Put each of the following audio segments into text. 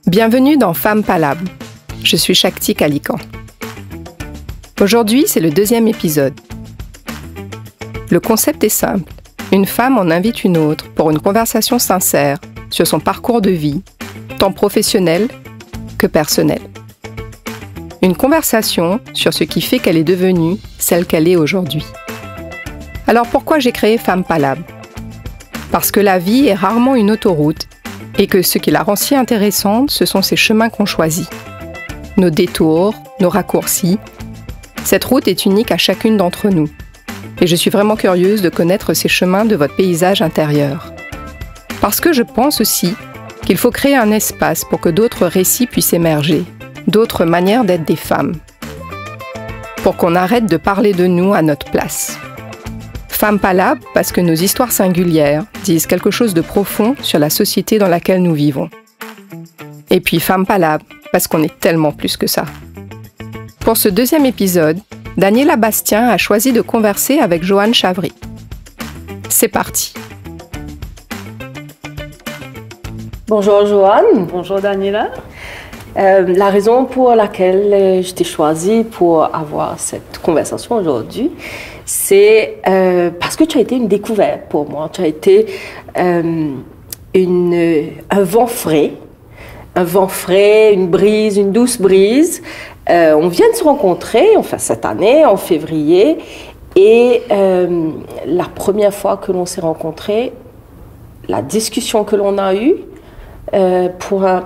Bienvenue dans Femmes Palables. Je suis Shakti Kalikan. Aujourd'hui, c'est le 2e épisode. Le concept est simple. Une femme en invite une autre pour une conversation sincère sur son parcours de vie, tant professionnel que personnel. Une conversation sur ce qui fait qu'elle est devenue celle qu'elle est aujourd'hui. Alors pourquoi j'ai créé Femmes Palables ? Parce que la vie est rarement une autoroute et que ce qui la rend si intéressante, ce sont ses chemins qu'on choisit. Nos détours, nos raccourcis. Cette route est unique à chacune d'entre nous. Et je suis vraiment curieuse de connaître ces chemins de votre paysage intérieur. Parce que je pense aussi qu'il faut créer un espace pour que d'autres récits puissent émerger, d'autres manières d'être des femmes. Pour qu'on arrête de parler de nous à notre place. Femmes Palables parce que nos histoires singulières disent quelque chose de profond sur la société dans laquelle nous vivons. Et puis Femmes Palables parce qu'on est tellement plus que ça. Pour ce 2e épisode, Daniela Bastien a choisi de converser avec Joanne Chavry. C'est parti. Bonjour Joanne. Bonjour Daniela. La raison pour laquelle je t'ai choisie pour avoir cette conversation aujourd'hui, c'est parce que tu as été une découverte pour moi. Tu as été un vent frais, une brise, une douce brise. On vient de se rencontrer, enfin cette année, en février, et la première fois que l'on s'est rencontrés, la discussion que l'on a eue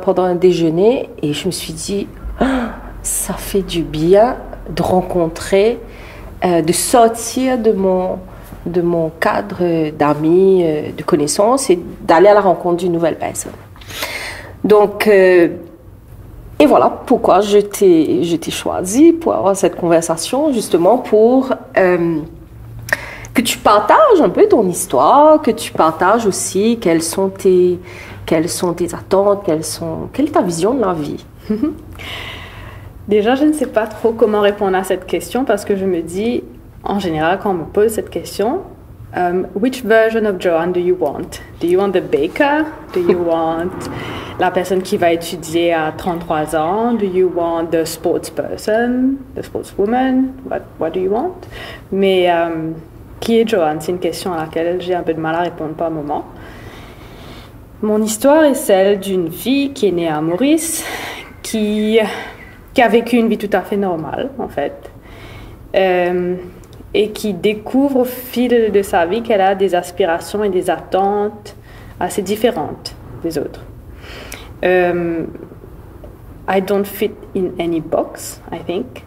pendant un déjeuner, et je me suis dit, ça fait du bien de rencontrer, de sortir de mon cadre d'amis, de connaissances, et d'aller à la rencontre d'une nouvelle personne. Donc, et voilà pourquoi je t'ai choisi pour avoir cette conversation, justement pour que tu partages un peu ton histoire, que tu partages aussi quelles sont tes attentes, quelle est ta vision de la vie. Déjà, je ne sais pas trop comment répondre à cette question parce que je me dis, en général, quand on me pose cette question, which version of Joanne do you want? Do you want the baker? Do you want la personne qui va étudier à 33 ans? Do you want the sportsperson? The sportswoman? What do you want? Mais qui est Joanne? C'est une question à laquelle j'ai un peu de mal à répondre par moment. Mon histoire est celle d'une fille qui est née à Maurice, qui a vécu une vie tout à fait normale, en fait, et qui découvre au fil de sa vie qu'elle a des aspirations et des attentes assez différentes des autres. I don't fit in any box, I think.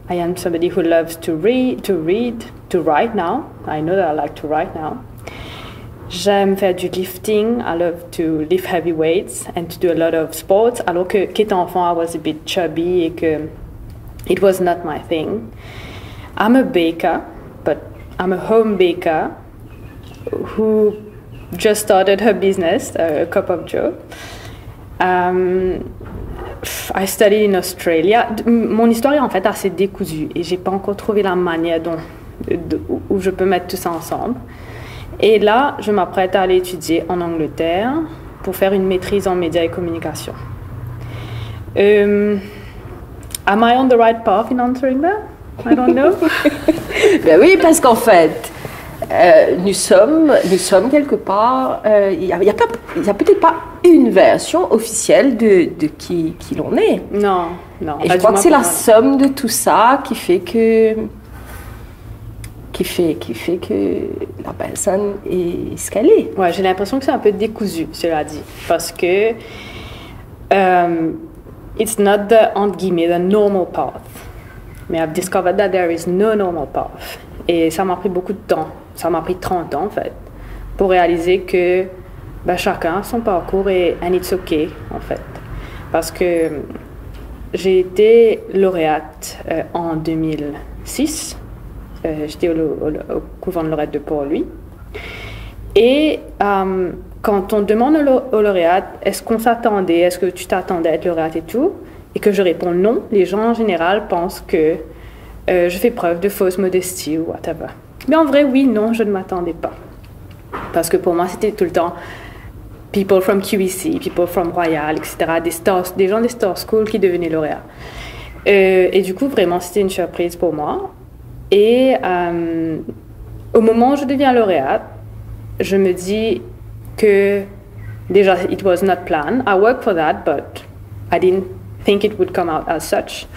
I am somebody who loves to read, to write now. I know that I like to write now. J'aime faire du lifting. I love to lift heavy weights and to do a lot of sports. Alors qu'étant enfant, I was a bit chubby et que it was not my thing. I'm a baker, but I'm a home baker who just started her business, a Cup of Joe. I studied in Australia. Mon histoire est en fait assez décousue et j'ai pas encore trouvé la manière où je peux mettre tout ça ensemble. Et là, je m'apprête à aller étudier en Angleterre pour faire une maîtrise en médias et communication. Am I on the right path in answering that? I don't know. Ben oui, parce qu'en fait, nous sommes quelque part. Il y a peut-être pas une version officielle de qui l'on est. Non. Et je crois que c'est la somme de tout ça qui fait que la personne est ce qu'elle est. Ouais, j'ai l'impression que c'est un peu décousu, cela dit, parce que it's not entre guillemets, the normal path. Mais I've discovered that there is no normal path. Et ça m'a pris beaucoup de temps. Ça m'a pris 30 ans, en fait, pour réaliser que chacun a son parcours and it's okay, en fait. Parce que j'ai été lauréate en 2006. J'étais au couvent de Lorette de Port-Louis. Et quand on demande au lauréat, est-ce que tu t'attendais à être lauréate et tout, et que je réponds non, les gens en général pensent que je fais preuve de fausse modestie ou whatever. Mais en vrai, oui, non, je ne m'attendais pas. Parce que pour moi, c'était tout le temps people from QEC, people from Royal, etc., des gens des Star School qui devenaient lauréats. Et du coup, vraiment, c'était une surprise pour moi. Et au moment où je deviens lauréate, je me dis que déjà, it was not planned. I worked for that, but I didn't think it would come out as such.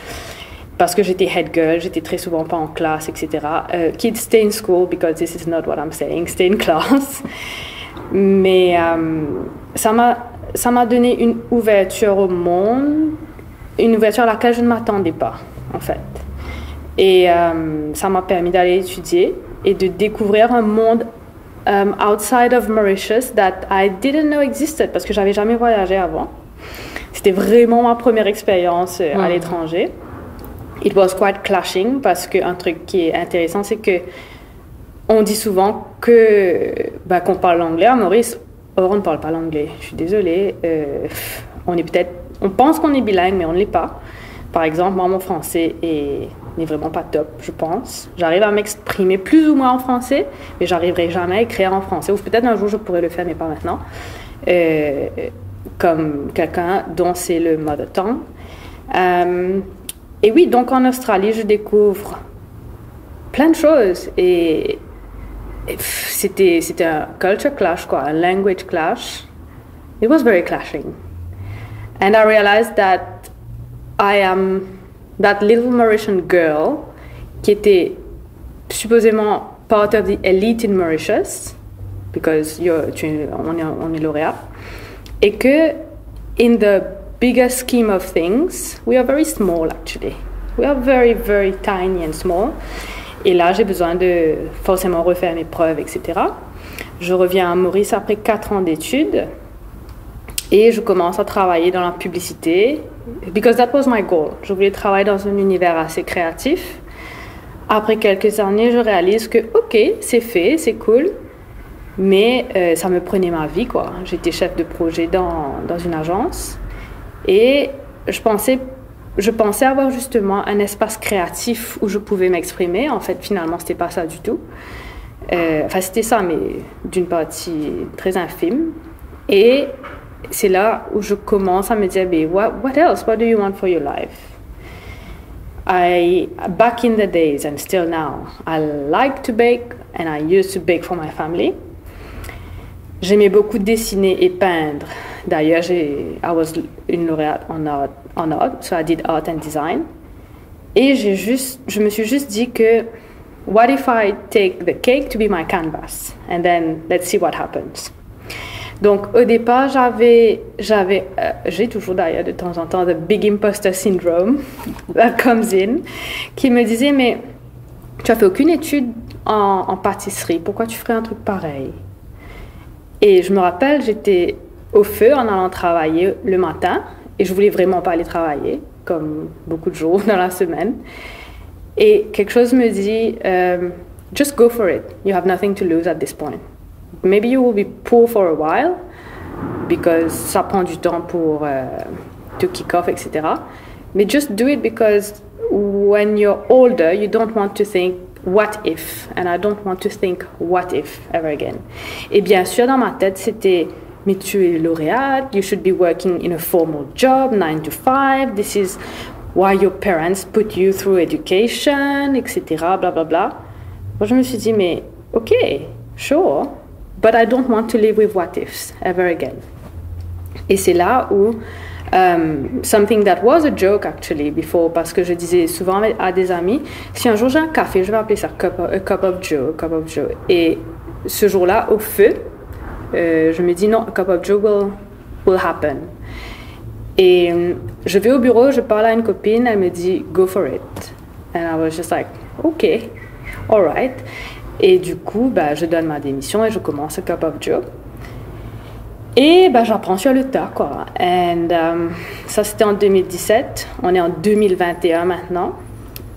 Parce que j'étais head girl, j'étais très souvent pas en classe, etc. Kids, stay in school, because this is not what I'm saying. Stay in class. Mais ça m'a donné une ouverture au monde, une ouverture à laquelle je ne m'attendais pas, en fait. Et ça m'a permis d'aller étudier et de découvrir un monde outside of Mauritius that I didn't know existed, parce que j'avais jamais voyagé avant. C'était vraiment ma première expérience à l'étranger. It was quite clashing, parce qu'un truc qui est intéressant, c'est que on dit souvent qu'on parle l'anglais à Maurice. Or, on ne parle pas l'anglais. Je suis désolée. On pense qu'on est bilingue, mais on ne l'est pas. Par exemple, moi, mon français n'est vraiment pas top, je pense. J'arrive à m'exprimer plus ou moins en français, mais j'arriverai jamais à écrire en français. Ou peut-être un jour, je pourrais le faire, mais pas maintenant. Comme quelqu'un dont c'est le mother tongue. Et oui, donc en Australie, je découvre plein de choses. Et c'était un culture clash, quoi, un language clash. It was very clashing. And I realized that I am that little Mauritian girl qui était supposément part of the elite in Mauritius, because on est lauréat, et que in the bigger scheme of things, we are very small actually. We are very, very tiny and small. Et là, j'ai besoin de forcément refaire mes preuves, etc. Je reviens à Maurice après 4 ans d'études et je commence à travailler dans la publicité, because that was my goal. Je voulais travailler dans un univers assez créatif. Après quelques années, je réalise que, ok, c'est fait, c'est cool, mais ça me prenait ma vie, quoi. J'étais chef de projet dans une agence et je pensais avoir justement un espace créatif où je pouvais m'exprimer. En fait, finalement, c'était pas ça du tout. Enfin, c'était ça, mais d'une partie très infime. Et c'est là où je commence à me dire, what else? What do you want for your life? Back in the days and still now, I like to bake and I used to bake for my family. J'aimais beaucoup dessiner et peindre. D'ailleurs, I was une lauréate en art, so I did art and design. Et je me suis juste dit que, what if I take the cake to be my canvas? And then let's see what happens. Donc, au départ, j'ai toujours d'ailleurs de temps en temps the big imposter syndrome that comes in, qui me disait, mais tu as fait aucune étude en pâtisserie, pourquoi tu ferais un truc pareil? Et je me rappelle, j'étais au feu en allant travailler le matin et je voulais vraiment pas aller travailler, comme beaucoup de jours dans la semaine. Et quelque chose me dit, just go for it. You have nothing to lose at this point. Maybe you will be poor for a while, because ça prend du temps pour to kick off, etc. Mais just do it, because when you're older, you don't want to think what if, and I don't want to think what if ever again. Et bien sûr, dans ma tête, c'était, mais tu es lauréate, you should be working in a formal job, 9 to 5, this is why your parents put you through education, etc., bla bla bla. Moi, je me suis dit, mais ok, sure, but I don't want to live with what ifs ever again. Et c'est là où something that was a joke actually before, parce que je disais souvent à des amis, si un jour j'ai un café, je vais appeler ça a cup of Joe. Et ce jour-là, au feu, je me dis non, a cup of Joe will happen. Et je vais au bureau, je parle à une copine, elle me dit go for it. And I was just like, okay, all right. Et du coup, je donne ma démission et je commence a cup of Joe. Et j'apprends sur le tas, quoi. And ça, c'était en 2017. On est en 2021 maintenant.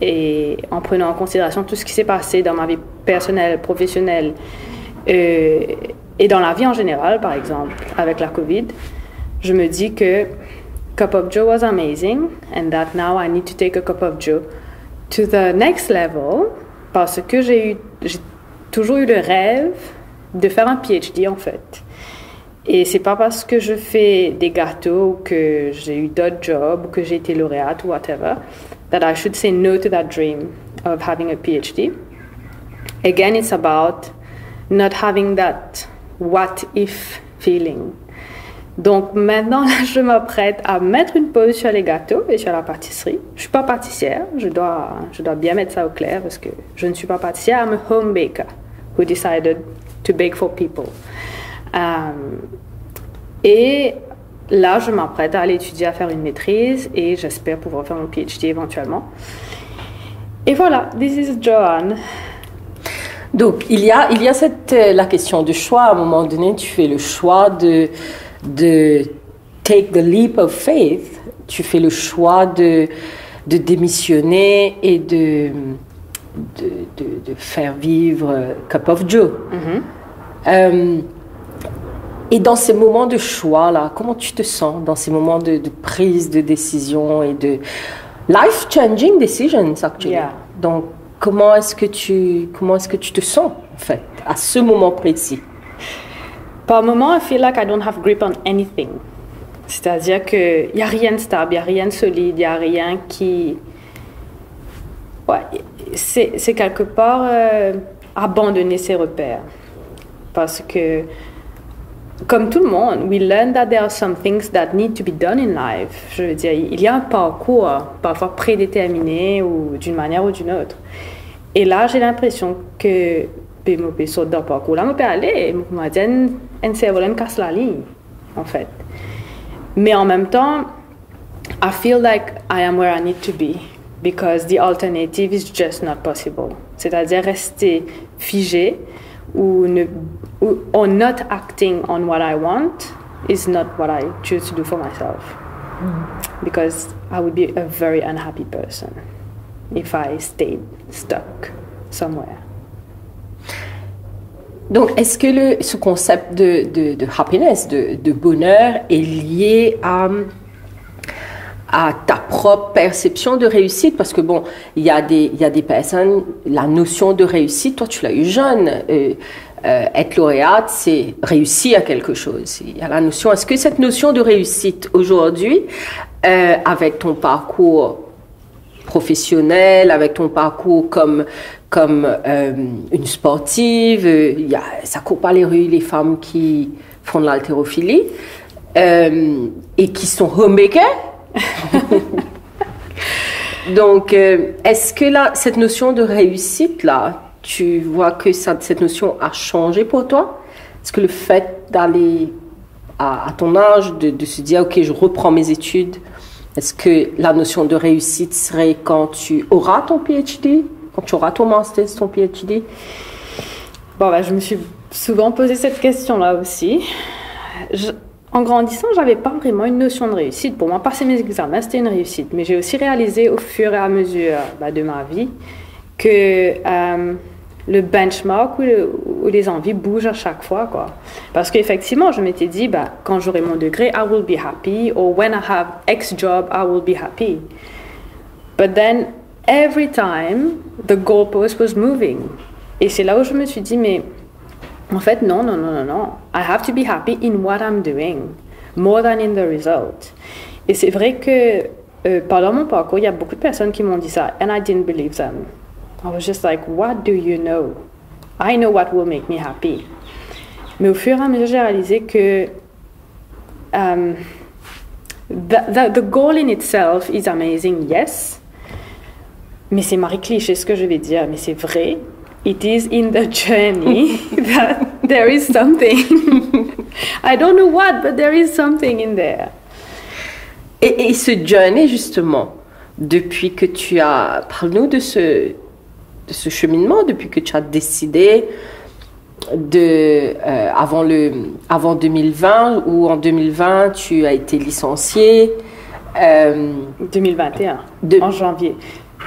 Et en prenant en considération tout ce qui s'est passé dans ma vie personnelle, professionnelle et dans la vie en général, par exemple, avec la COVID, je me dis que Cup of Joe was amazing and that now I need to take a Cup of Joe to the next level, parce que j'ai toujours eu le rêve de faire un PhD en fait. Et c'est pas parce que je fais des gâteaux ou que j'ai eu d'autres jobs ou que j'ai été lauréate ou whatever that I should say no to that dream of having a PhD. Again, it's about not having that what if feeling. Donc maintenant, là, je m'apprête à mettre une pause sur les gâteaux et sur la pâtisserie. Je suis pas pâtissière, je dois bien mettre ça au clair parce que je ne suis pas pâtissière. I'm a home baker who decided to bake for people. Et là, je m'apprête à aller étudier, à faire une maîtrise et j'espère pouvoir faire mon PhD éventuellement. Et voilà, this is Joanne. Donc, il y a la question du choix. À un moment donné, tu fais le choix de take the leap of faith. Tu fais le choix de démissionner et de faire vivre Cup of Joe. Mm-hmm. Et dans ces moments de choix-là, comment tu te sens dans ces moments de prise de décision et de life-changing decisions, actually? Yeah. Donc, comment est-ce que tu te sens, en fait, à ce moment précis? Par moment, I feel like I don't have grip on anything. C'est-à-dire qu'il n'y a rien de stable, il n'y a rien de solide, il n'y a rien qui... Ouais, c'est quelque part abandonner ses repères. Parce que, comme tout le monde, we learn that there are some things that need to be done in life. Je veux dire, il y a un parcours parfois prédéterminé ou d'une manière ou d'une autre. Et là, j'ai l'impression que je saute dans le parcours. Là, je peux aller, je me dis, un cerveau me casse la ligne, en fait. Mais en même temps, I feel like I am where I need to be because the alternative is just not possible. C'est-à-dire rester figé or not acting on what I want is not what I choose to do for myself. Because I would be a very unhappy person if I stayed stuck somewhere. Donc, est-ce que ce concept de happiness, de bonheur, est lié à ta propre perception de réussite? Parce que bon, il y a des personnes, la notion de réussite, toi tu l'as eu jeune, être lauréate, c'est réussir à quelque chose. Il y a la notion, est-ce que cette notion de réussite aujourd'hui, avec ton parcours professionnel, avec ton parcours comme une sportive, ça court pas les rues les femmes qui font de l'haltérophilie et qui sont homemakers. Donc, est-ce que là, cette notion de réussite là, tu vois que cette notion a changé pour toi? Est-ce que le fait d'aller à ton âge, de se dire ok, je reprends mes études, est-ce que la notion de réussite serait quand tu auras ton PhD? Quand tu auras ton master, ton PhD? Bon, je me suis souvent posé cette question-là aussi. En grandissant, je n'avais pas vraiment une notion de réussite. Pour moi, passer mes examens, c'était une réussite. Mais j'ai aussi réalisé au fur et à mesure de ma vie que le benchmark ou les envies bougent à chaque fois, quoi. Parce qu'effectivement, je m'étais dit, quand j'aurai mon degré, I will be happy. Or when I have X job, I will be happy. But then, every time, the goalpost was moving. Et c'est là où je me suis dit, mais en fait, non. I have to be happy in what I'm doing, more than in the result. Et c'est vrai que pendant mon parcours, il y a beaucoup de personnes qui m'ont dit ça, and I didn't believe them. I was just like, what do you know? I know what will make me happy. Mais au fur et à mesure, j'ai réalisé que the goal in itself is amazing, yes. Mais c'est Marie Cliché ce que je vais dire, mais c'est vrai. It is in the journey that there is something. I don't know what, but there is something in there. Et ce journey, justement, depuis que tu as... Parle-nous de ce cheminement, depuis que tu as décidé avant 2020, ou en 2020, tu as été licenciée. 2021, en janvier.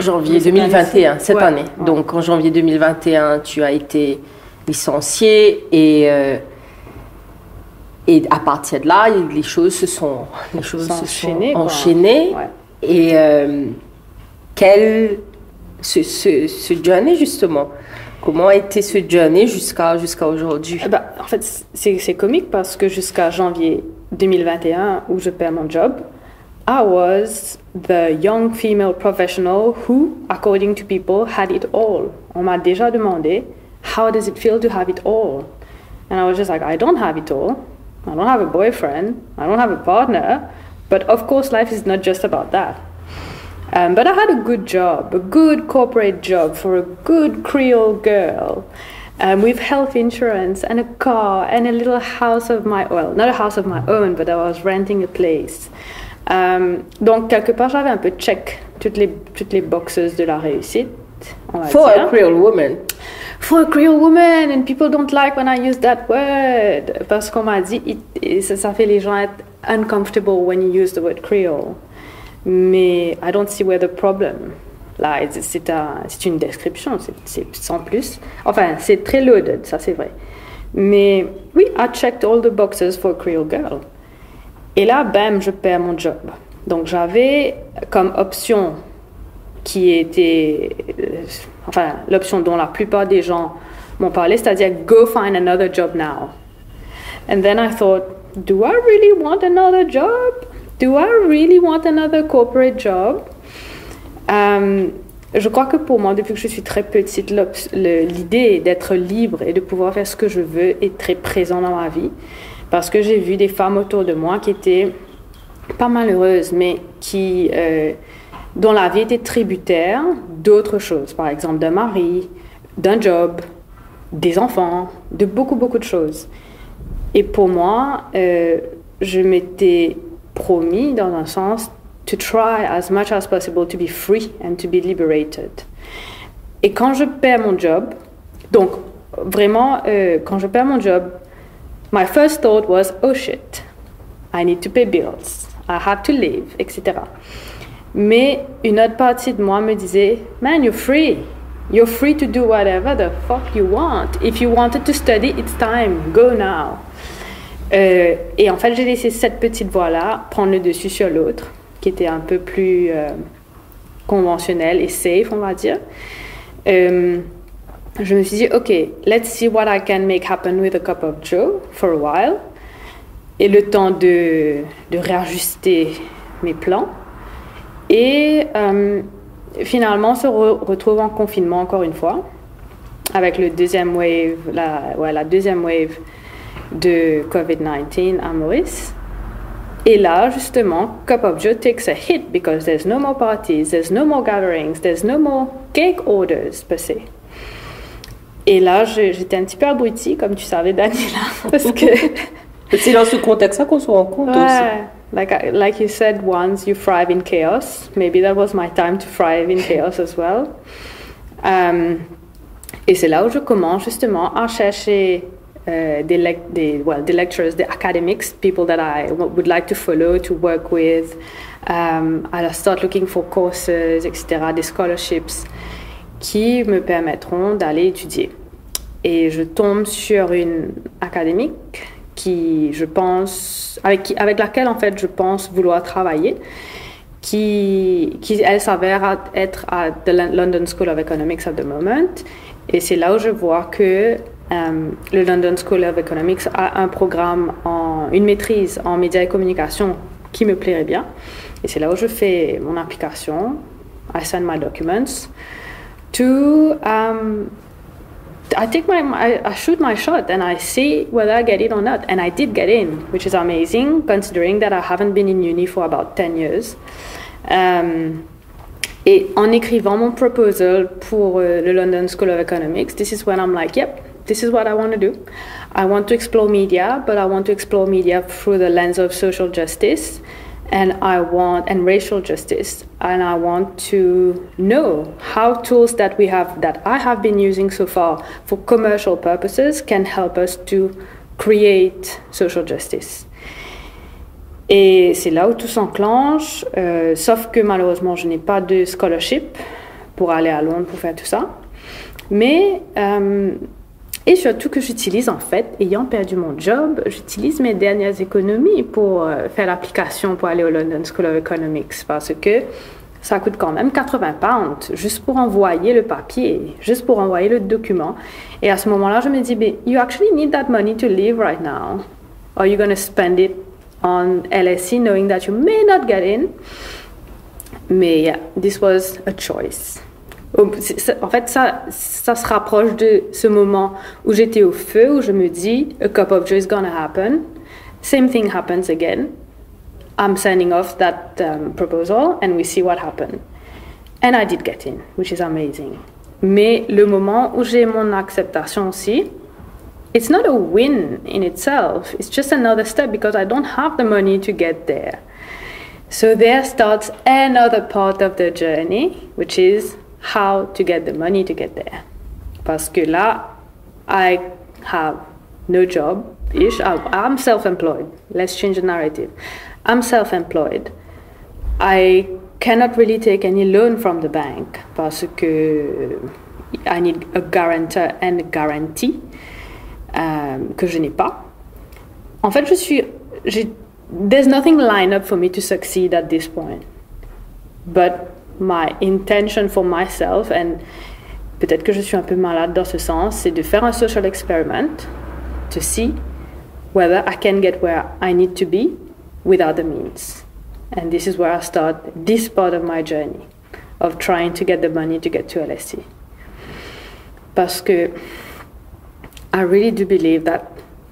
Janvier 2021, cette année. Ouais. Donc, en janvier 2021, tu as été licenciée et à partir de là, les choses se sont enchaînées. Ouais. Et ce journey, justement, Comment a été ce journey jusqu'à aujourd'hui? En fait, c'est comique parce que jusqu'à janvier 2021, où je perds mon job, I was the young female professional who, according to people, had it all. On m'a déjà demandé, how does it feel to have it all? And I was just like, I don't have it all. I don't have a boyfriend. I don't have a partner. But of course, life is not just about that. But I had a good job, a good corporate job for a good Creole girl, with health insurance and a car and a little house of my, well, not a house of my own, but I was renting a place. Donc, quelque part, j'avais un peu check toutes les boxes de la réussite. For a Creole woman. For a Creole woman, and people don't like when I use that word. Parce qu'on m'a dit, ça fait les gens être uncomfortable when you use the word Creole. Mais I don't see where the problem. Là, c'est une description, c'est sans plus. Enfin, c'est très loaded, ça c'est vrai. Mais oui, I checked all the boxes for a Creole girl. Et là, bam, je perds mon job. Donc j'avais comme option qui était, l'option dont la plupart des gens m'ont parlé, c'est-à-dire go find another job now. And then I thought, do I really want another job? Do I really want another corporate job? Je crois que pour moi, depuis que je suis très petite, l'idée d'être libre et de pouvoir faire ce que je veux est très présente dans ma vie. Parce que j'ai vu des femmes autour de moi qui étaient pas malheureuses, mais dont la vie était tributaire d'autres choses. Par exemple, d'un mari, d'un job, des enfants, de beaucoup, beaucoup de choses. Et pour moi, je m'étais promis, dans un sens, to try as much as possible to be free and to be liberated. Et quand je perds mon job, donc vraiment, quand je perds mon job, my first thought was, oh shit, I need to pay bills, I have to live, etc. Mais une autre partie de moi me disait, man, you're free. You're free to do whatever the fuck you want. If you wanted to study, it's time. Go now. Et en fait, j'ai laissé cette petite voix-là prendre le dessus sur l'autre, qui était un peu plus conventionnelle et safe, on va dire. Je me suis dit, OK, let's see what I can make happen with a cup of Joe for a while. Et le temps de réajuster mes plans. Et finalement, on se retrouve en confinement encore une fois, avec le deuxième wave, la deuxième wave de COVID-19 à Maurice. Et là, justement, Cup of Joe takes a hit because there's no more parties, there's no more gatherings, there's no more cake orders, per se. Et là, j'étais un petit peu abrutie, comme tu savais, Daniela, parce que... C'est dans ce contexte-là qu'on se rend compte aussi. Like you said once, you thrive in chaos. Maybe that was my time to thrive in chaos as well. Et c'est là où je commence justement à chercher des lecturers, des academics, people that I would like to follow, to work with. I start looking for courses, etc., des scholarships qui me permettront d'aller étudier. Et je tombe sur une académique qui, je pense, avec laquelle en fait je pense vouloir travailler, qui elle s'avère être à the London School of Economics at the moment. Et c'est là où je vois que le London School of Economics a un programme, une maîtrise en médias et communication qui me plairait bien. Et c'est là où je fais mon application. I send my documents to I shoot my shot and I see whether I get it or not. And I did get in, which is amazing considering that I haven't been in uni for about 10 years. Et en écrivant mon proposal pour le London School of Economics, this is when I'm like, yep, this is what I want to do. I want to explore media, but I want to explore media through the lens of social justice and racial justice. And I want to know how tools that I have been using so far for commercial purposes can help us to create social justice. Et c'est là où tout s'enclenche, sauf que malheureusement je n'ai pas de scholarship pour aller à Londres pour faire tout ça. Mais, et surtout que j'utilise en fait, ayant perdu mon job, j'utilise mes dernières économies pour faire l'application pour aller au London School of Economics parce que ça coûte quand même 80 pounds juste pour envoyer le papier, juste pour envoyer le document. Et à ce moment-là, je me dis, you actually need that money to live right now. Or are you going to spend it on LSE knowing that you may not get in? Mais yeah, this was a choice. En fait, ça se rapproche de ce moment où j'étais au feu, où je me dis, a cup of joy is going to happen. Same thing happens again. I'm sending off that proposal and we see what happened. And I did get in, which is amazing. Mais le moment où j'ai mon acceptation aussi, it's not a win in itself. It's just another step because I don't have the money to get there. So there starts another part of the journey, which is how to get the money to get there. Parce que là, I have no job-ish. I'm self-employed. Let's change the narrative. I'm self-employed. I cannot really take any loan from the bank parce que I need a guarantor and a guarantee que je n'ai pas. En fait, there's nothing lined up for me to succeed at this point. But my intention for myself, and peut-être que je suis un peu malade dans ce sens, c'est de faire un social experiment to see whether I can get where I need to be without the means. And this is where I start this part of my journey of trying to get the money to get to LSE. Parce que I really do believe that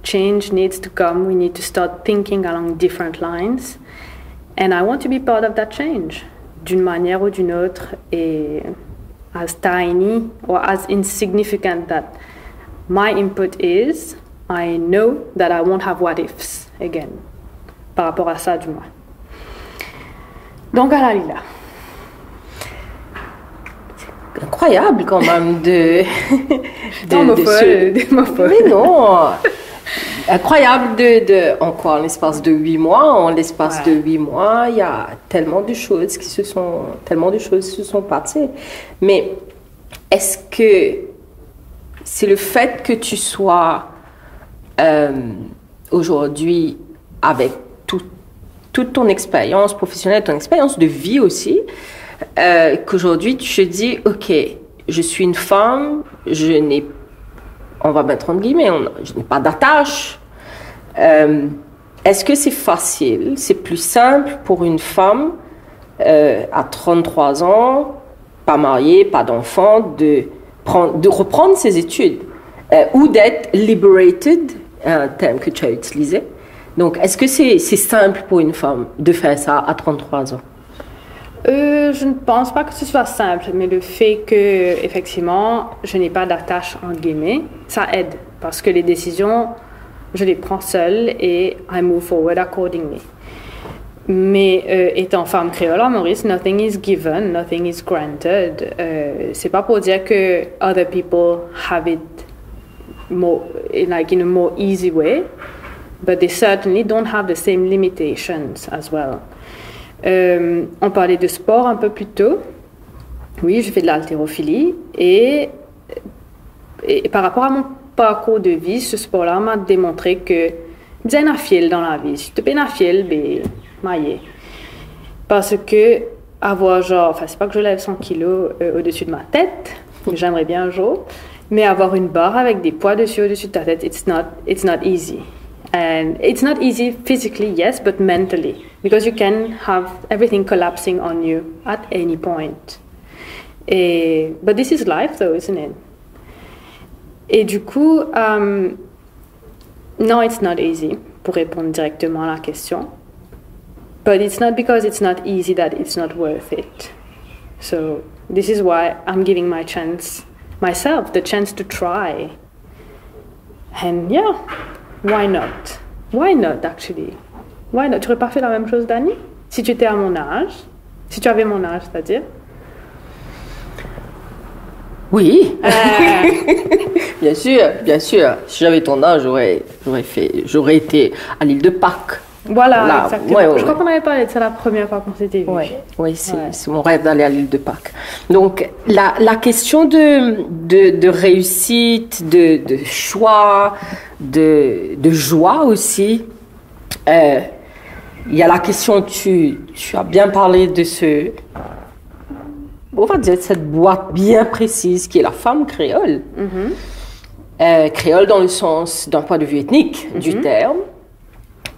change needs to come. We need to start thinking along different lines. And I want to be part of that change, d'une manière ou d'une autre. Et as tiny or as insignificant that my input is, I know that I won't have what ifs again. Par rapport à ça, du moins. Donc, à la Lila. Incroyable quand même de Mais non, incroyable encore en l'espace de 8 mois. En l'espace de 8 mois, il y a tellement de choses qui se sont passées. Mais est-ce que c'est le fait que tu sois aujourd'hui avec toute ton expérience professionnelle, ton expérience de vie aussi, qu'aujourd'hui tu te dis, ok, je suis une femme, on va mettre entre guillemets, je n'ai pas d'attache. Est-ce que c'est facile, c'est plus simple pour une femme à 33 ans, pas mariée, pas d'enfant, de reprendre ses études ou d'être liberated, un terme que tu as utilisé? Donc, est-ce que c'est simple pour une femme de faire ça à 33 ans? Je ne pense pas que ce soit simple, mais le fait que, effectivement, je n'ai pas d'attache, en guillemets, ça aide. Parce que les décisions, je les prends seule et I move forward accordingly. Mais étant femme créole en Maurice, nothing is given, nothing is granted. C'est pas pour dire que other people have it more, like in a more easy way. But they certainly don't have the same limitations as well. On parlait de sport un peu plus tôt. Oui, je fais de l'haltérophilie. Et par rapport à mon parcours de vie, ce sport-là m'a démontré que bien à fiel dans la vie. Si tu es bien à fiel, ben, maillé. Parce que avoir enfin, c'est pas que je lève 100 kilos au-dessus de ma tête, mais j'aimerais bien un jour. Mais avoir une barre avec des poids au-dessus de ta tête, it's not easy. And it's not easy physically, yes, but mentally, because you can have everything collapsing on you at any point. But this is life, though, isn't it? Et du coup, no, it's not easy, pour répondre directement à la question. But it's not because it's not easy that it's not worth it. So this is why I'm giving myself the chance to try. And yeah. Why not? Why not, actually? Why not? Tu aurais pas fait la même chose, Dani? Si tu étais à mon âge? Si tu avais mon âge, c'est-à-dire? Oui. Bien sûr. Si j'avais ton âge, j'aurais été à l'île de Pâques. Voilà, là, exactement. Ouais. Je crois qu'on avait parlé de ça la première fois qu'on s'était vu. Oui, c'est mon rêve d'aller à l'île de Pâques. Donc, la question de réussite, de choix, de joie aussi, il y a la question, tu as bien parlé de ce on va dire, cette boîte bien précise qui est la femme créole. Créole dans le sens d'un point de vue ethnique du terme.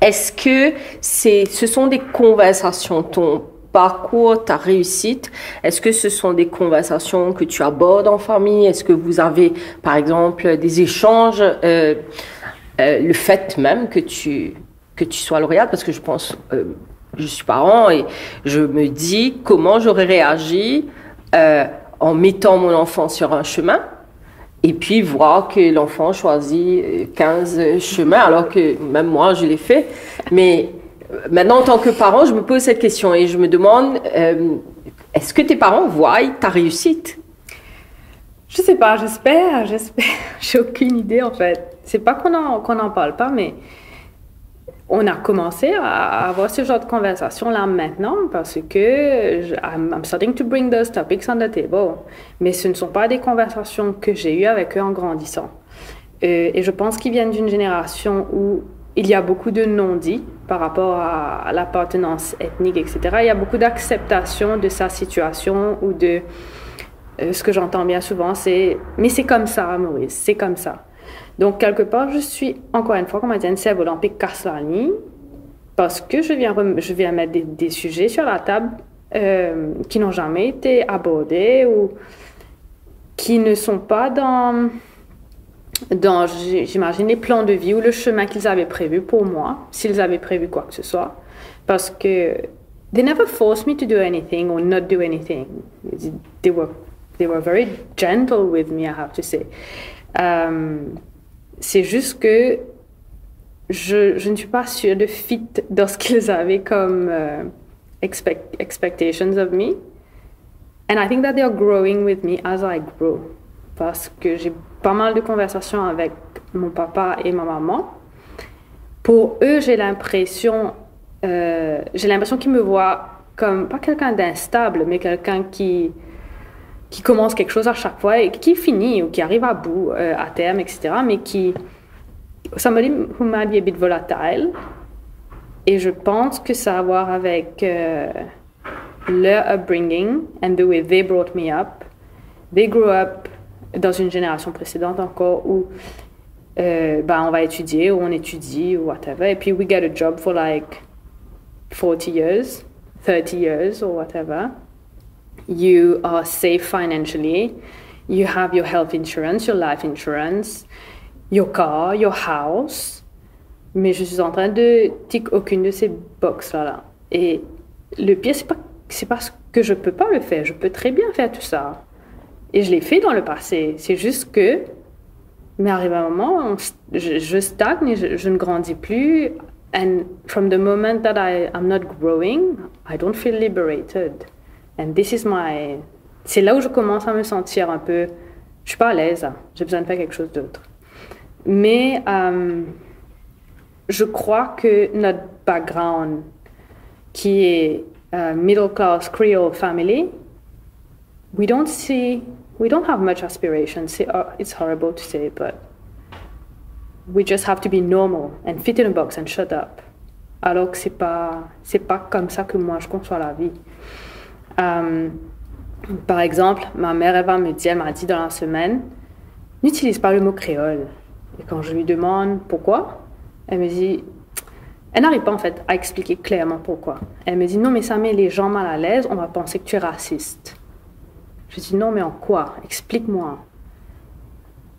Est-ce que ce sont des conversations, ton parcours, ta réussite, est-ce que ce sont des conversations que tu abordes en famille? Est-ce que vous avez, par exemple, des échanges, le fait même que tu sois lauréate? Parce que je pense, je suis parent et je me dis comment j'aurais réagi en mettant mon enfant sur un chemin et puis voir que l'enfant choisit 15 chemins alors que même moi, je l'ai fait. Mais maintenant, en tant que parent, je me pose cette question et je me demande, est-ce que tes parents voient ta réussite? Je sais pas, j'espère. J'ai aucune idée, en fait. C'est pas qu'on en parle pas, mais on a commencé à avoir ce genre de conversation-là maintenant parce que I'm starting to bring those topics on the table. Mais ce ne sont pas des conversations que j'ai eues avec eux en grandissant. Et je pense qu'ils viennent d'une génération où il y a beaucoup de non-dits par rapport à l'appartenance ethnique, etc. Il y a beaucoup d'acceptation de sa situation ou de... ce que j'entends bien souvent, c'est « mais c'est comme ça, Maurice, c'est comme ça ». Donc, quelque part, je suis, encore une fois, comme on dit, une sève olympique casse la ligne parce que je viens mettre des sujets sur la table qui n'ont jamais été abordés ou qui ne sont pas dans j'imagine, les plans de vie ou le chemin qu'ils avaient prévu pour moi, s'ils avaient prévu quoi que ce soit. Parce que they never forced me to do anything or not do anything. They were very gentle with me, I have to say. C'est juste que je ne suis pas sûre de fit dans ce qu'ils avaient comme expectations of me. And I think that they are growing with me as I grow. Parce que j'ai pas mal de conversations avec mon papa et ma maman. Pour eux, j'ai l'impression qu'ils me voient comme, pas quelqu'un d'instable, mais quelqu'un qui commence quelque chose à chaque fois et qui finit ou qui arrive à bout, à terme, etc. Mais somebody who might be a bit volatile. Et je pense que ça a à voir avec leur upbringing and the way they brought me up. They grew up dans une génération précédente encore où on va étudier ou on étudie ou whatever. Et puis we get a job for like 40 years, 30 years or whatever. You are safe financially. You have your health insurance, your life insurance, your car, your house. Mais je suis en train de tick aucune de ces boxes-là. Et le pire, c'est pas que je peux pas le faire. Je peux très bien faire tout ça. Et je l'ai fait dans le passé. C'est juste que, mais arrive un moment, je stagne et je ne grandis plus. And from the moment that I'm not growing, I don't feel liberated. And this is c'est là où je commence à me sentir un peu... Je suis pas à l'aise. J'ai besoin de faire quelque chose d'autre. Mais je crois que notre background, qui est middle class Creole family, we don't have much aspiration. It's horrible to say, but we just have to be normal and fit in a box and shut up. Alors que c'est pas comme ça que moi je conçois la vie. Par exemple, ma mère, elle m'a dit dans la semaine, n'utilise pas le mot créole. Et quand je lui demande pourquoi, elle me dit, elle n'arrive pas en fait à expliquer clairement pourquoi. Elle me dit, non mais ça met les gens mal à l'aise, on va penser que tu es raciste. Je dis, non mais en quoi? Explique-moi.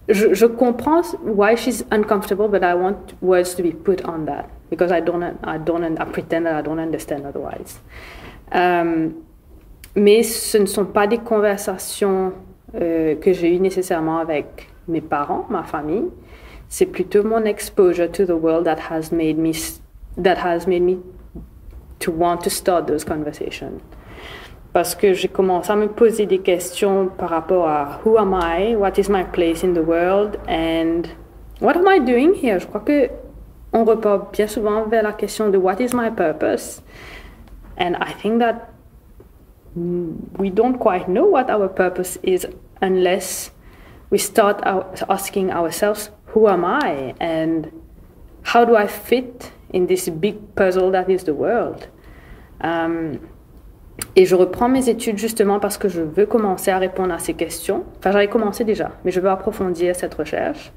Je comprends why she's uncomfortable, but I want words to be put on that because I pretend that I don't understand otherwise. Mais ce ne sont pas des conversations que j'ai eues nécessairement avec mes parents, ma famille. C'est plutôt mon exposure to the world that has made me to want to start those conversations. Parce que j'ai commencé à me poser des questions par rapport à who am I, what is my place in the world, and what am I doing here? Je crois que on repart bien souvent vers la question de what is my purpose, and I think that we don't quite know what our purpose is unless we start asking ourselves, who am I, and how do I fit in this big puzzle that is the world? Et je reprends mes études justement parce que je veux commencer à répondre à ces questions. Enfin, j'avais commencé déjà, mais je veux approfondir cette recherche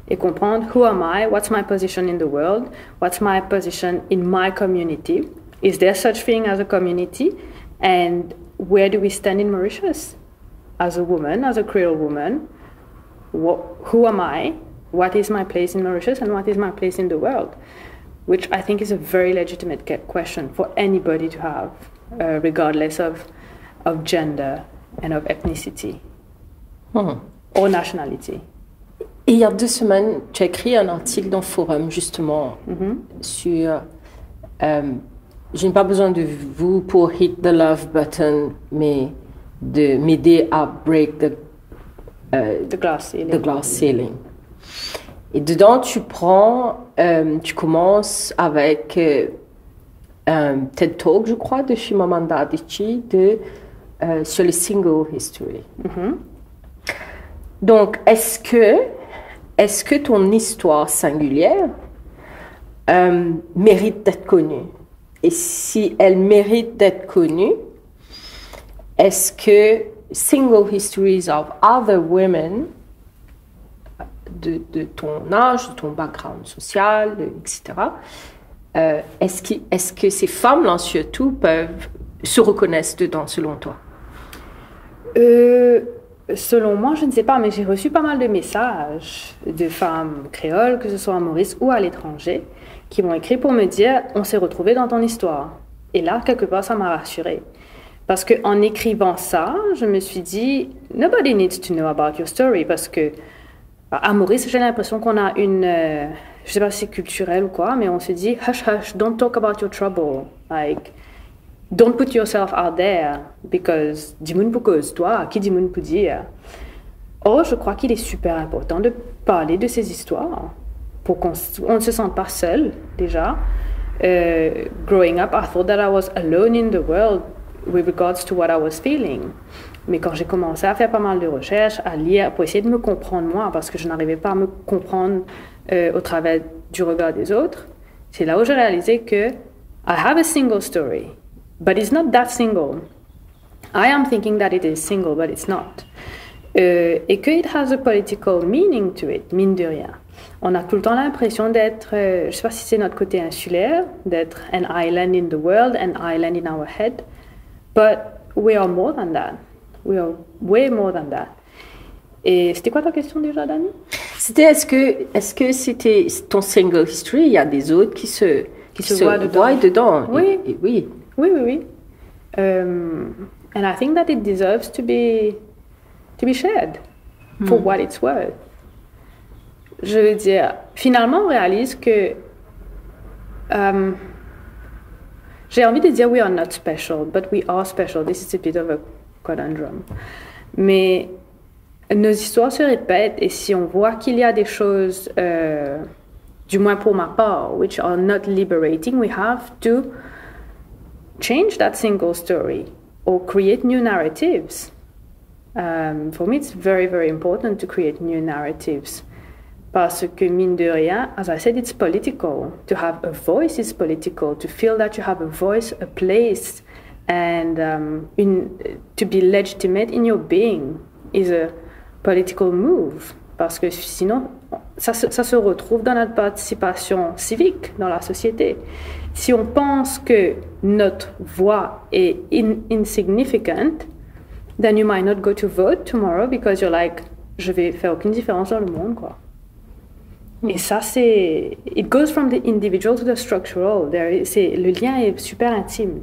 et comprendre who am I, what's my position in the world, what's my position in my community, is there such thing as a community, and where do we stand in Mauritius as a woman, as a Creole woman, who am I, what is my place in Mauritius, and what is my place in the world, which I think is a very legitimate question for anybody to have, regardless of gender and of ethnicity or nationality. Et il y a 2 semaines, tu as écrit un article dans Forum, justement, sur... je n'ai pas besoin de vous pour hit the love button, mais de m'aider à break the glass ceiling. Et dedans, tu commences avec un TED Talk, je crois, de Chimamanda Adichie, sur le single history. Donc, est-ce que ton histoire singulière mérite d'être connue? Et si elle mérite d'être connue, est-ce que single histories of other women de ton âge, de ton background social, etc., est-ce que ces femmes-là, surtout, se reconnaissent dedans, selon toi? Selon moi, je ne sais pas, mais j'ai reçu pas mal de messages de femmes créoles, que ce soit à Maurice ou à l'étranger, qui m'ont écrit pour me dire « on s'est retrouvés dans ton histoire ». Et là, quelque part, ça m'a rassurée. Parce qu'en écrivant ça, je me suis dit « nobody needs to know about your story ». Parce que à Maurice, j'ai l'impression qu'on a une... je ne sais pas si c'est culturel ou quoi, mais on se dit « hush, hush, don't talk about your trouble ». Like, don't put yourself out there, because dis-moi pour cause-toi, qui dis-moi pour dire. Or, je crois qu'il est super important de parler de ces histoires pour qu'on ne se sente pas seul, déjà. Growing up, I thought that I was alone in the world with regards to what I was feeling. Mais quand j'ai commencé à faire pas mal de recherches, à lire, pour essayer de me comprendre moi, parce que je n'arrivais pas à me comprendre au travers du regard des autres, c'est là où j'ai réalisé que I have a single story. But it's not that single. I am thinking that it is single, but it's not. Et que it has a political meaning to it, mine de rien. On a tout le temps l'impression d'être, je ne sais pas si c'est notre côté insulaire, d'être an island in the world, an island in our head. But we are more than that. We are way more than that. Et c'était quoi ta question déjà, Dani? C'était est-ce que c'était ton single history? Il y a des autres qui se voient dedans. Oui. Oui. Oui. And I think that it deserves to be shared for what it's worth. Je veux dire, finalement, on réalise que j'ai envie de dire we are not special, but we are special. This is a bit of a conundrum. Mais nos histoires se répètent et si on voit qu'il y a des choses, du moins pour ma part, which are not liberating, we have to change that single story or create new narratives. For me, it's very, very important to create new narratives. Parce que, mine de rien, as I said, it's political. To have a voice is political. To feel that you have a voice, a place, and to be legitimate in your being is a political move. Parce que sinon, ça se retrouve dans notre participation civique dans la société. Si on pense que notre voix est insignificant, then you might not go to vote tomorrow because you're like, je vais faire aucune différence dans le monde, quoi. Et ça, c'est... It goes from the individual to the structural. Le lien est super intime.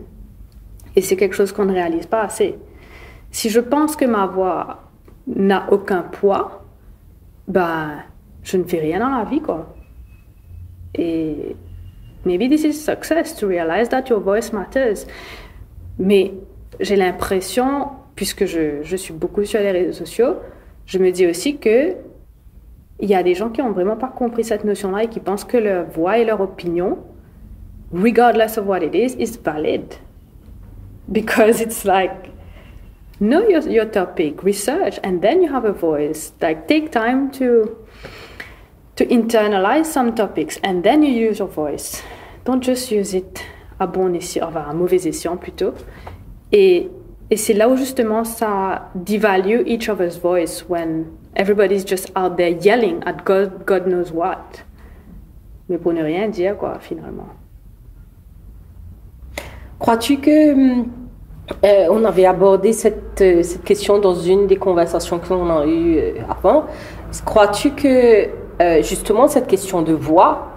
Et c'est quelque chose qu'on ne réalise pas assez. Si je pense que ma voix n'a aucun poids, ben, je ne fais rien dans la vie, quoi. Et maybe this is success, to realize that your voice matters. Mais j'ai l'impression, puisque je suis beaucoup sur les réseaux sociaux, je me dis aussi que il y a des gens qui n'ont vraiment pas compris cette notion-là et qui pensent que leur voix et leur opinion, regardless of what it is valid. Because it's like, know your topic, research, and then you have a voice. Like, take time to internalize some topics, and then you use your voice. Don't just use it à bon escient, enfin à mauvais escient plutôt. Et c'est là où justement ça devalue each other's voice when everybody's just out there yelling at God knows what. Mais pour ne rien dire, quoi, finalement. Crois-tu que on avait abordé cette question dans une des conversations que l'on a eues avant. Crois-tu que justement cette question de voix,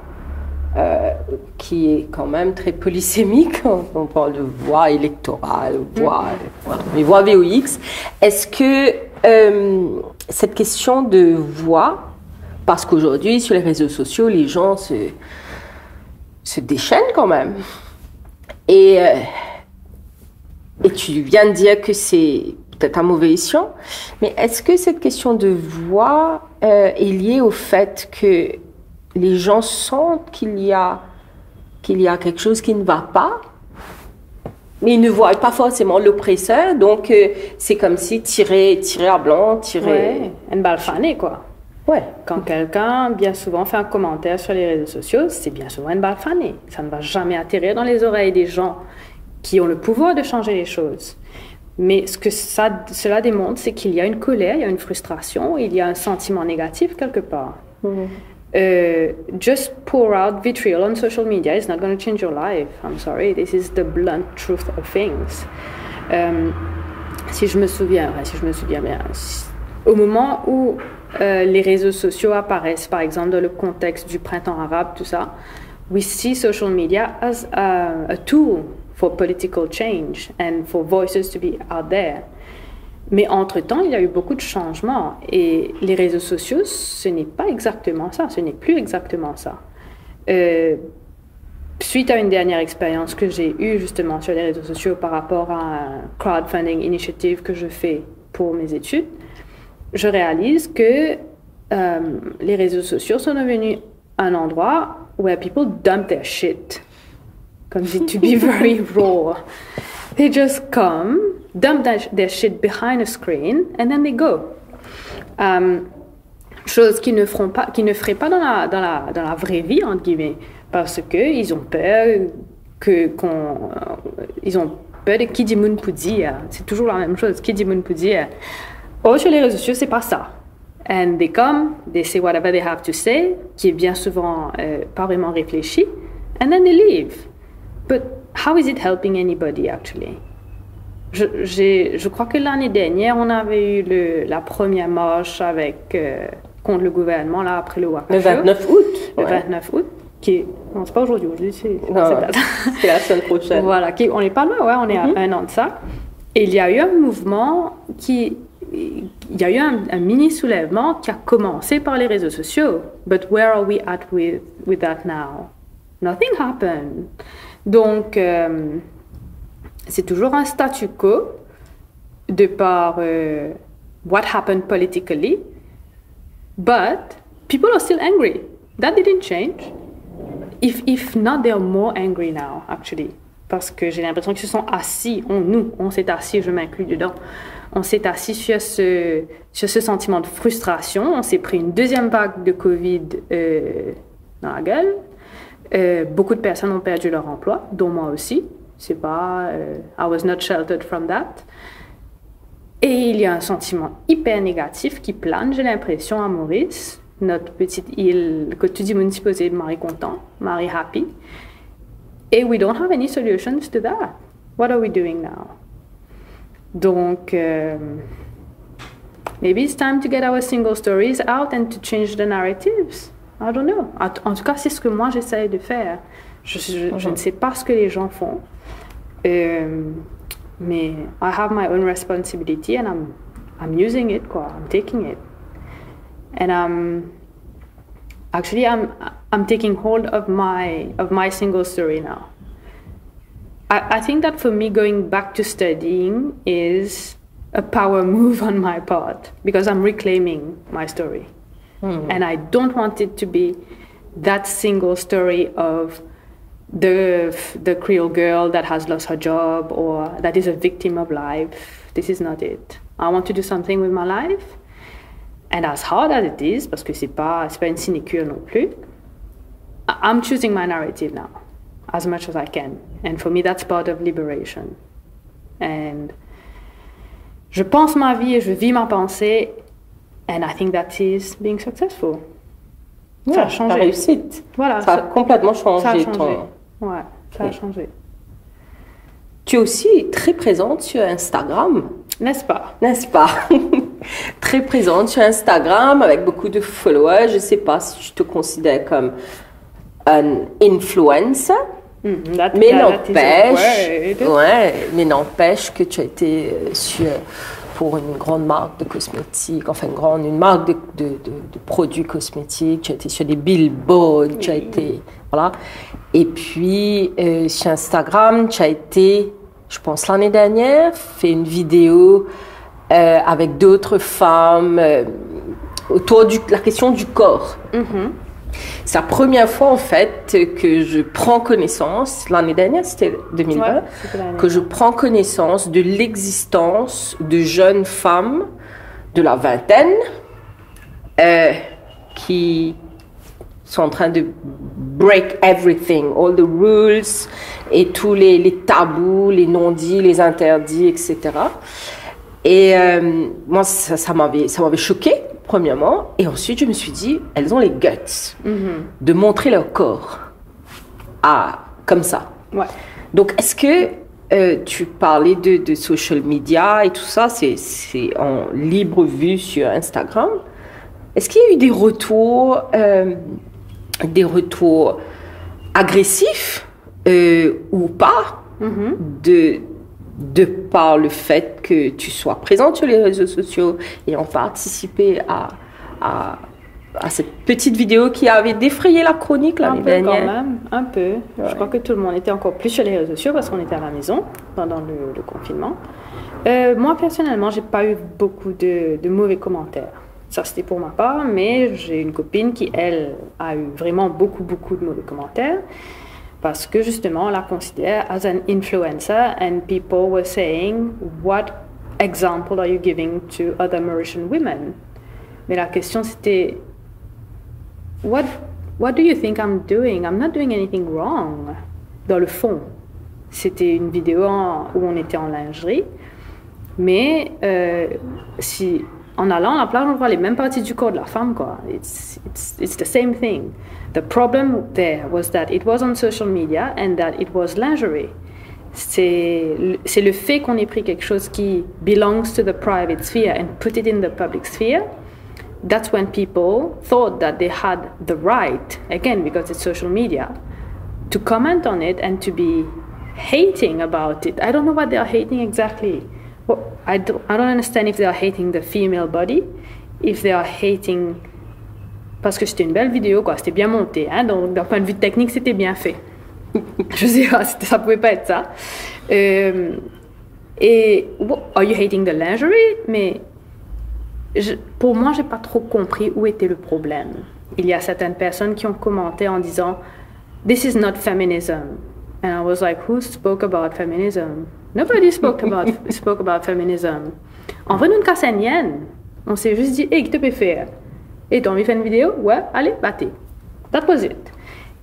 qui est quand même très polysémique, on parle de voix électorale, mais voix VOX, est-ce que cette question de voix, parce qu'aujourd'hui sur les réseaux sociaux, les gens se déchaînent quand même, et tu viens de dire que c'est peut-être un mauvais escient, mais est-ce que cette question de voix est liée au fait que les gens sentent qu'il y a quelque chose qui ne va pas, mais ils ne voient pas forcément l'oppresseur, donc c'est comme si tirer à blanc, Ouais, une balle fanée, quoi. Ouais. Quand quelqu'un, bien souvent, fait un commentaire sur les réseaux sociaux, c'est bien souvent une balle fanée. Ça ne va jamais atterrir dans les oreilles des gens qui ont le pouvoir de changer les choses. Mais ce que cela démontre, c'est qu'il y a une colère, il y a une frustration, il y a un sentiment négatif quelque part. Just pour out vitriol on social media is not going to change your life. I'm sorry, this is the blunt truth of things. Si je me souviens bien, au moment où les réseaux sociaux apparaissent, par exemple dans le contexte du printemps arabe, tout ça, we see social media as a tool for political change and for voices to be out there. Mais entre-temps, il y a eu beaucoup de changements et les réseaux sociaux, ce n'est pas exactement ça, ce n'est plus exactement ça. Suite à une dernière expérience que j'ai eue justement sur les réseaux sociaux par rapport à un crowdfunding initiative que je fais pour mes études, je réalise que les réseaux sociaux sont devenus un endroit where people dump their shit. Comme dit, to be very raw. They just come, dump their shit behind a screen, and then they go. Chose qu'ils ne feraient pas dans la vraie vie, entre guillemets, parce qu'ils ont peur ils ont peur de qui dit moun pour dire. C'est toujours la même chose, qui dit moun pour dire. Oh, sur les réseaux sociaux, c'est pas ça. And they come, they say whatever they have to say, qui est bien souvent pas vraiment réfléchi, and then they leave. But how is it helping anybody, actually? Je crois que l'année dernière, on avait eu la première marche contre le gouvernement, là, après le Waka Le 29 août. Le 29 août, non, c'est pas aujourd'hui, c'est la semaine prochaine. Voilà, on n'est pas loin, ouais, on est à un an de ça. Et il y a eu un mouvement il y a eu un mini-soulèvement qui a commencé par les réseaux sociaux. But where are we at with that now? Nothing happened. Donc, c'est toujours un statu quo de par what happened politically, but people are still angry. That didn't change. If not, they are more angry now, actually. Parce que j'ai l'impression qu'ils se sont assis, on s'est assis, je m'inclus dedans, on s'est assis sur ce sentiment de frustration. On s'est pris une deuxième vague de Covid dans la gueule. Beaucoup de personnes ont perdu leur emploi, dont moi aussi. C'est pas, I was not sheltered from that. Et il y a un sentiment hyper négatif qui plane, j'ai l'impression, à Maurice, notre petite île que tu dis municipalité de Marie Content, Marie Happy. Et we don't have any solutions to that. What are we doing now? Donc, maybe it's time to get our single stories out and to change the narratives. I don't know. En tout cas, c'est ce que moi j'essaie de faire. Je ne sais pas ce que les gens font, mais I have my own responsibility and I'm using it, quoi. I'm taking it, and I'm taking hold of my single story now. I think that for me, going back to studying is a power move on my part because I'm reclaiming my story. And I don't want it to be that single story of the Creole girl that has lost her job or that is a victim of life. This is not it. I want to do something with my life. And as hard as it is, parce que c'est pas une sinecure non plus, I'm choosing my narrative now as much as I can. And for me, that's part of liberation. And je pense ma vie et je vis ma pensée. And I think that is being successful. Ouais, ça a changé. Ta réussite. Voilà. Ça a complètement changé. Ça a changé. Ton... Ouais, ça a changé. Tu es aussi très présente sur Instagram. N'est-ce pas? N'est-ce pas? Très présente sur Instagram avec beaucoup de followers. Je ne sais pas si je te considère comme un influencer. Mais n'empêche que tu as été pour une grande marque de cosmétiques, enfin une marque de produits cosmétiques, tu as été sur des billboards, tu as été, voilà. Et puis sur Instagram, tu as été, je pense l'année dernière, fait une vidéo avec d'autres femmes autour de la question du corps. C'est la première fois, en fait, que je prends connaissance, l'année dernière, c'était 2020, que je prends connaissance de l'existence de jeunes femmes de la vingtaine qui sont en train de break everything, all the rules, et tous les tabous, les non-dits, les interdits, etc. Et moi, ça m'avait choquée, premièrement. Et ensuite, je me suis dit, elles ont les guts de montrer leur corps comme ça. Ouais. Donc, est-ce que tu parlais de social media et tout ça, c'est en libre vue sur Instagram. Est-ce qu'il y a eu des retours agressifs ou pas de par le fait que tu sois présente sur les réseaux sociaux et en participé à cette petite vidéo qui avait défrayé la chronique l'année dernière? Quand même, un peu. Ouais. Je crois que tout le monde était encore plus sur les réseaux sociaux parce qu'on était à la maison pendant le confinement. Moi, personnellement, j'ai pas eu beaucoup de mauvais commentaires. Ça, c'était pour ma part, mais j'ai une copine qui, elle, a eu vraiment beaucoup de mauvais commentaires. Parce que justement, on la considère as an influencer and people were saying, what example are you giving to other Mauritian women? Mais la question c'était, what do you think I'm doing? I'm not doing anything wrong. Dans le fond, c'était une vidéo où on était en lingerie, mais en allant à la plage, on voit les mêmes parties du corps de la femme, quoi. It's the same thing. The problem there was that it was on social media and that it was lingerie. C'est le fait qu'on ait pris quelque chose qui belongs to the private sphere and put it in the public sphere. That's when people thought that they had the right, again, because it's social media, to comment on it and to be hating about it. I don't know what they are hating exactly. Well, I don't understand if they are hating the female body, if they are hating... Parce que c'était une belle vidéo, quoi. C'était bien monté, hein. Donc, d'un point de vue technique, c'était bien fait. Je sais pas, ça pouvait pas être ça. Et are you hating the lingerie? Mais pour moi, j'ai pas trop compris où était le problème. Il y a certaines personnes qui ont commenté en disant "This is not feminism." And I was like, "Who spoke about feminism?" Nobody spoke about feminism. En vrai, nous ne cassons rien. On s'est juste dit, hey, qu'est-ce que tu peux faire? Et t'as envie de faire une vidéo? Ouais, allez, battez. That was it.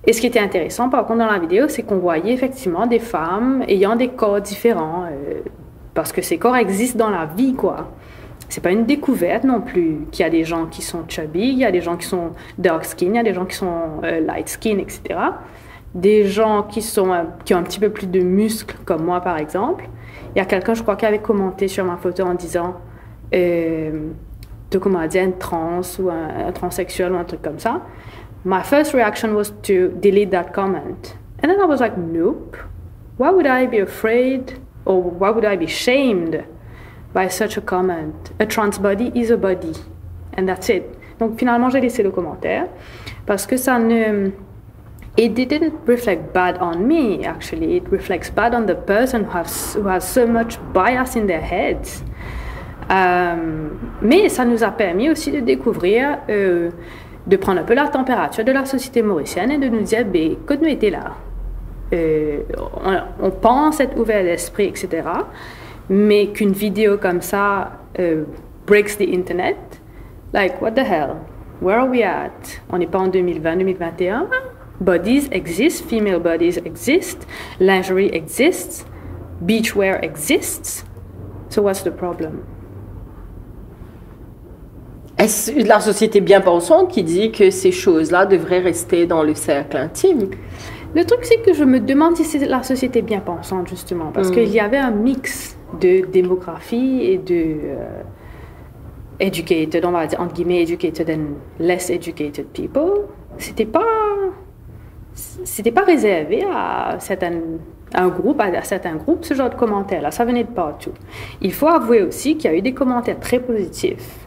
Et ce qui était intéressant, par contre, dans la vidéo, c'est qu'on voyait effectivement des femmes ayant des corps différents, parce que ces corps existent dans la vie, quoi. C'est pas une découverte non plus qu'il y a des gens qui sont chubby, il y a des gens qui sont dark skin, il y a des gens qui sont light skin, etc. Des gens qui ont un petit peu plus de muscles, comme moi, par exemple. Il y a quelqu'un, je crois, qui avait commenté sur ma photo en disant comment dire, un trans ou un transsexuel ou un truc comme ça. My first reaction was to delete that comment. And then I was like, nope. Why would I be afraid or why would I be shamed by such a comment? A trans body is a body. And that's it. Donc finalement, j'ai laissé le commentaire parce que ça ne... It didn't reflect bad on me, actually. It reflects bad on the person who has so much bias in their heads. Mais ça nous a permis aussi de découvrir, de prendre un peu la température de la société mauricienne et de nous dire, ben, que nous étions là. On pense être ouvert d'esprit, etc. Mais qu'une vidéo comme ça breaks the internet, like, what the hell? Where are we at? On n'est pas en 2020, 2021. Bodies exist, female bodies exist, lingerie exists. beachwear exists. So what's the problem? Est-ce la société bien pensante qui dit que ces choses-là devraient rester dans le cercle intime? Le truc, c'est que je me demande si c'est la société bien pensante, justement, parce qu'il y avait un mix de démographie et de educated, on va dire, entre guillemets, educated and less educated people. C'était pas réservé à certains groupes, ce genre de commentaires-là. Ça venait de partout. Il faut avouer aussi qu'il y a eu des commentaires très positifs.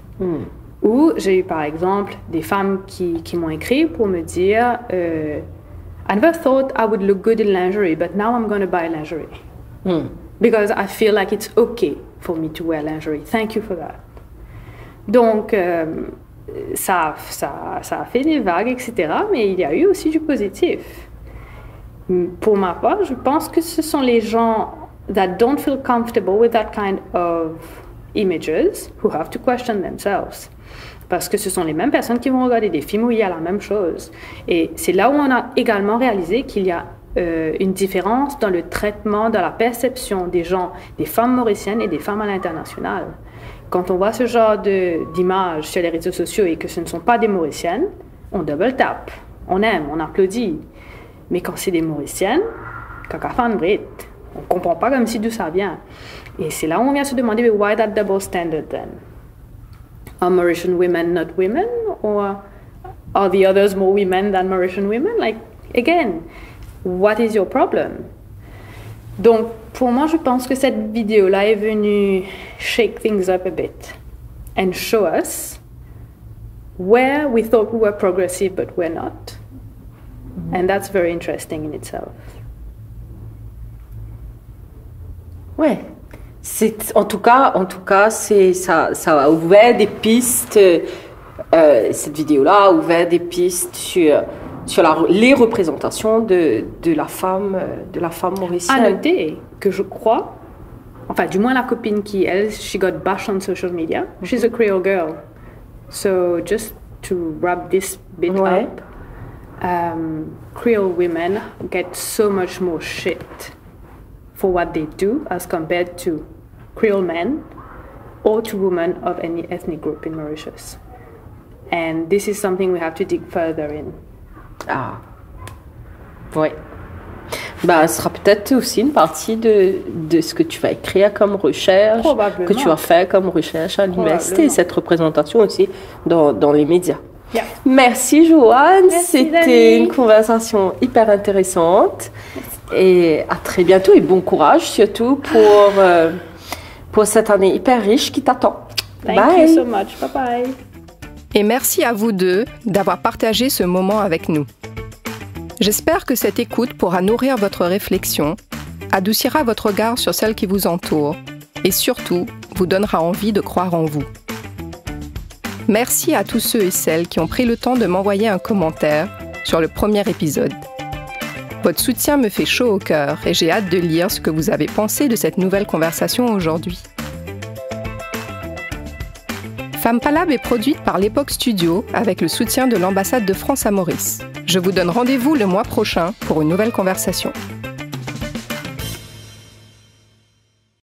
Où j'ai eu, par exemple, des femmes qui m'ont écrit pour me dire I never thought I would look good in lingerie, but now I'm going to buy lingerie. Because I feel like it's okay for me to wear lingerie. Thank you for that. Donc, ça a fait des vagues, etc. Mais il y a eu aussi du positif. Pour ma part, je pense que ce sont les gens that don't feel comfortable with that kind of images who have to question themselves. Parce que ce sont les mêmes personnes qui vont regarder des films où il y a la même chose. Et c'est là où on a également réalisé qu'il y a une différence dans le traitement, dans la perception des gens, des femmes mauriciennes et des femmes à l'international. Quand on voit ce genre d'images sur les réseaux sociaux et que ce ne sont pas des Mauriciennes, on double tap, on aime, on applaudit. Mais quand c'est des Mauriciennes, on ne comprend pas comme si d'où ça vient. Et c'est là où on vient se demander, why that double standard then? Are Mauritian women not women? Or are the others more women than Mauritian women? Like, again, what is your problem? Donc, pour moi, je pense que cette vidéo-là est venue shake things up a bit and show us where we thought we were progressive but we're not. And that's very interesting in itself. Ouais. En tout cas, ça a ouvert des pistes. Cette vidéo-là a ouvert des pistes sur les représentations de la femme mauricienne. À noter que je crois, enfin du moins la copine qui, elle, she got bashed on social media. She's a Creole girl. So just to wrap this bit up, Creole women get so much more shit for what they do as compared to Creole men or to women of any ethnic group in Mauritius. And this is something we have to dig further in. Ah, oui. Ce sera peut-être aussi une partie de ce que tu vas écrire comme recherche, que tu vas faire comme recherche à l'université, cette représentation aussi dans les médias. Yeah. Merci Joanne, c'était Dani. une conversation hyper intéressante et à très bientôt et bon courage surtout pour cette année hyper riche qui t'attend. Thank you so much. Bye bye. Et merci à vous deux d'avoir partagé ce moment avec nous. J'espère que cette écoute pourra nourrir votre réflexion, adoucira votre regard sur celle qui vous entoure et surtout vous donnera envie de croire en vous. Merci à tous ceux et celles qui ont pris le temps de m'envoyer un commentaire sur le premier épisode. Votre soutien me fait chaud au cœur et j'ai hâte de lire ce que vous avez pensé de cette nouvelle conversation aujourd'hui. FemmePalab est produite par l'Époque Studio avec le soutien de l'ambassade de France à Maurice. Je vous donne rendez-vous le mois prochain pour une nouvelle conversation.